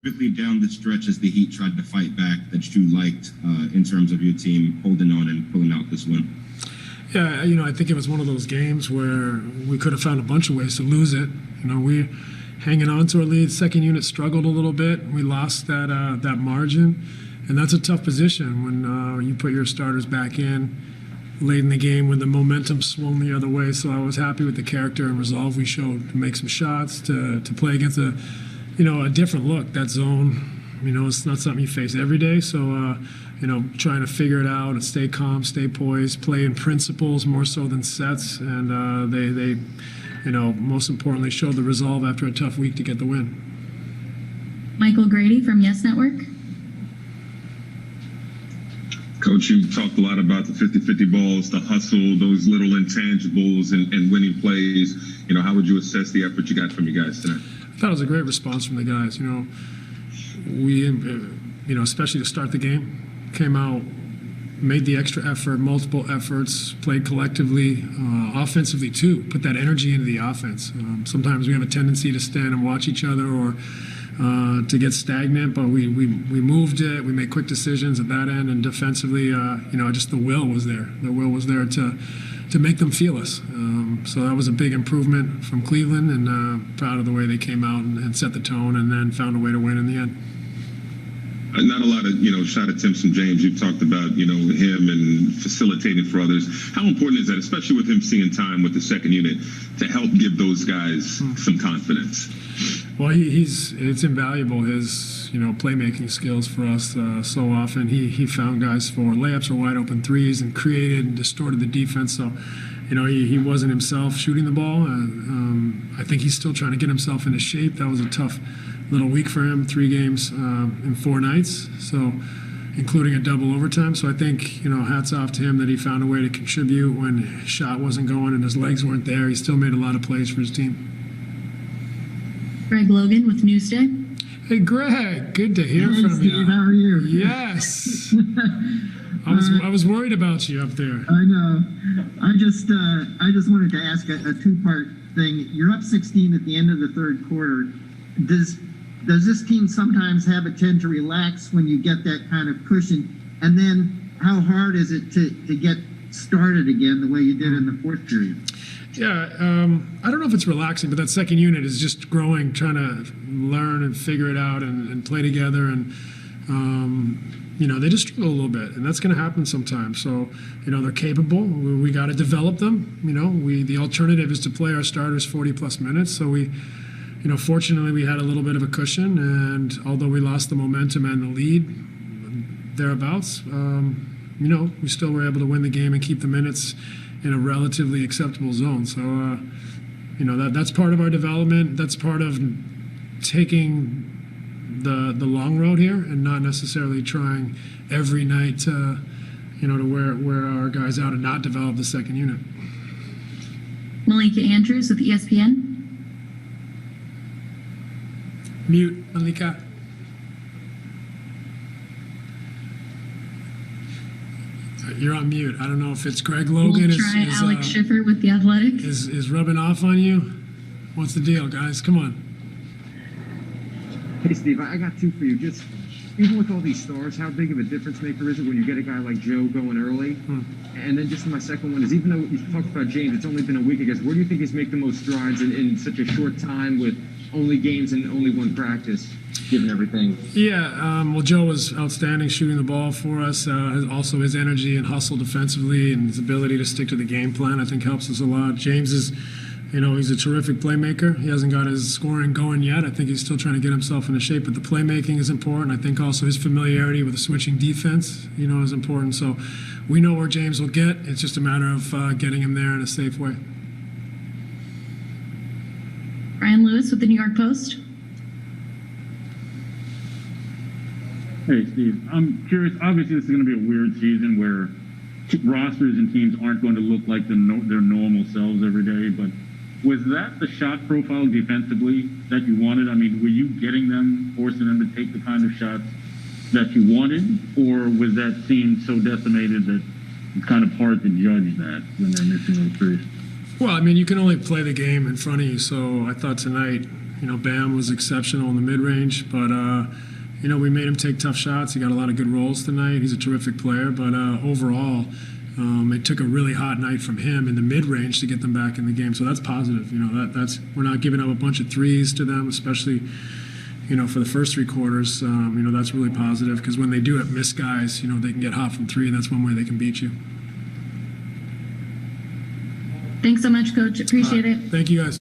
Quickly down the stretch as the Heat tried to fight back that you liked in terms of your team holding on and pulling out this win? Yeah, I think it was one of those games where we could have found a bunch of ways to lose it. We hanging on to our lead. Second unit struggled a little bit. We lost that margin, and that's a tough position when you put your starters back in late in the game when the momentum swung the other way. So I was happy with the character and resolve we showed to make some shots, to play against a different look. That zone, it's not something you face every day. So, trying to figure it out and stay calm, stay poised, play in principles more so than sets. And they most importantly, showed the resolve after a tough week to get the win. Michael Grady from Yes Network. Coach, you talked a lot about the 50-50 balls, the hustle, those little intangibles and winning plays. How would you assess the effort you got from you guys tonight? I thought it was a great response from the guys. We, especially to start the game, came out, made the extra effort, multiple efforts, played collectively, offensively too, put that energy into the offense. Sometimes we have a tendency to stand and watch each other or to get stagnant, but we moved it. We made quick decisions at that end, and defensively, just the will was there. The will was there to make them feel us. So that was a big improvement from Cleveland, and proud of the way they came out and set the tone and then found a way to win in the end. Not a lot of, shot attempts from James. You've talked about, him and facilitating for others. How important is that, especially with him seeing time with the second unit, to help give those guys some confidence? Well, it's invaluable, his, playmaking skills for us. So often he found guys for layups or wide open threes and created and distorted the defense. So, he wasn't himself shooting the ball. I think he's still trying to get himself into shape. That was a tough little week for him, 3 games in 4 nights, so including a double overtime. So I think, hats off to him that he found a way to contribute when his shot wasn't going and his legs weren't there. He still made a lot of plays for his team. Greg Logan with Newsday. Hey, Greg, good to hear hey, from Steve, you. How are you? Yes. I was worried about you up there. I know. I just wanted to ask a 2-part thing. You're up 16 at the end of the third quarter. Does this team sometimes have a tend to relax when you get that kind of cushion? And then how hard is it to get started again the way you did in the fourth period? Yeah, I don't know if it's relaxing, but that second unit is just growing, trying to learn and figure it out and play together. And, they just struggle a little bit, and that's going to happen sometimes. So, they're capable. We got to develop them. The alternative is to play our starters 40-plus minutes. So fortunately, we had a little bit of a cushion, and although we lost the momentum and the lead thereabouts, we still were able to win the game and keep the minutes in a relatively acceptable zone. So, that's part of our development. That's part of taking the long road here and not necessarily trying every night to wear our guys out and not develop the second unit. Malika Andrews with ESPN. Mute, Malika. You're on mute. I don't know if it's Greg Logan. We'll try Alex Schiffer with The Athletic. Is rubbing off on you? What's the deal, guys? Come on. Hey, Steve, I got 2 for you. Just even with all these stars, how big of a difference maker is it when you get a guy like Joe going early? And then just my second one is, even though you talked about James, it's only been a week, I guess, where do you think he's made the most strides in such a short time with only games and only 1 practice, given everything? Yeah, well, Joe was outstanding shooting the ball for us. Also his energy and hustle defensively and his ability to stick to the game plan, I think, helps us a lot. James is, he's a terrific playmaker. He hasn't got his scoring going yet. I think he's still trying to get himself into shape, but the playmaking is important. I think also his familiarity with the switching defense, is important. So we know where James will get. It's just a matter of getting him there in a safe way. Brian Lewis with the New York Post. Hey, Steve. I'm curious. Obviously, this is going to be a weird season where rosters and teams aren't going to look like their normal selves every day. But was that the shot profile defensively that you wanted? I mean, were you getting them, forcing them to take the kind of shots that you wanted? Or was that team so decimated that it's kind of hard to judge that when they're missing those threes? Well, I mean, you can only play the game in front of you. So I thought tonight, Bam was exceptional in the mid-range, but we made him take tough shots. He got a lot of good rolls tonight. He's a terrific player, but overall, it took a really hot night from him in the mid-range to get them back in the game. So that's positive. That's we're not giving up a bunch of threes to them, especially for the first three quarters. That's really positive because when they do miss guys, they can get hot from three, and that's one way they can beat you. Thanks so much, Coach. Appreciate it. Thank you, guys.